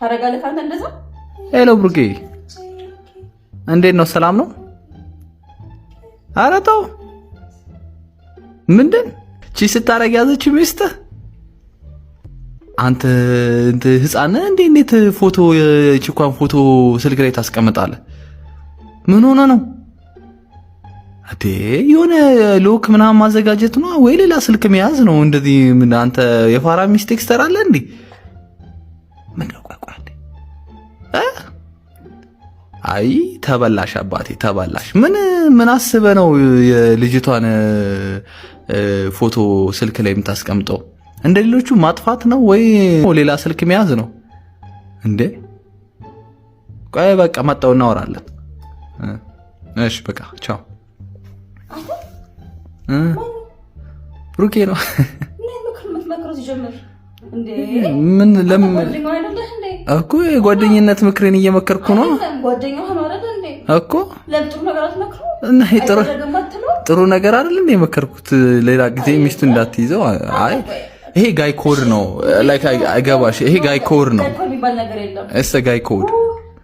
ታረጋለህ አንተ እንደዛ? ሄሎ ብሩኬ እንዴት ነው? ሰላም ነው? ኧረ ተው ምንድን ቺ ስታረግ ያዘች ሚስትህ? አንተ ህፃን እንዴት ፎቶ የቺኳን ፎቶ ስልክ ላይ ታስቀምጣለህ? ምን ሆነ ነው አዴ? የሆነ ሎክ ምናምን ማዘጋጀት ነው ወይ ሌላ ስልክ መያዝ ነው? እንደዚህ ምን አንተ የፋራ ሚስቴክ ትሰራለህ እንዴ? ምን ነው ቆይ አይ ተበላሽ አባቴ ተበላሽ። ምን አስበህ ነው የልጅቷን ፎቶ ስልክ ላይ የምታስቀምጠው? እንደሌሎቹ ማጥፋት ነው ወይ ሌላ ስልክ መያዝ ነው እንዴ? ቆይ በቃ መጣው እናወራለን። እሺ በቃ ቻው። ብሩኬ ነው ምን ለምን እኮ የጓደኝነት ምክሬን እየመከርኩ ነው እኮ። እና ጥሩ ነገር አይደል እንዴ የመከርኩት? ሌላ ጊዜ ሚስቱ እንዳትይዘው። አይ ይሄ ጋይ ኮድ ነው ላይክ አይገባሽ። ይሄ ጋይ ኮድ ነው። እሰ ጋይ ኮድ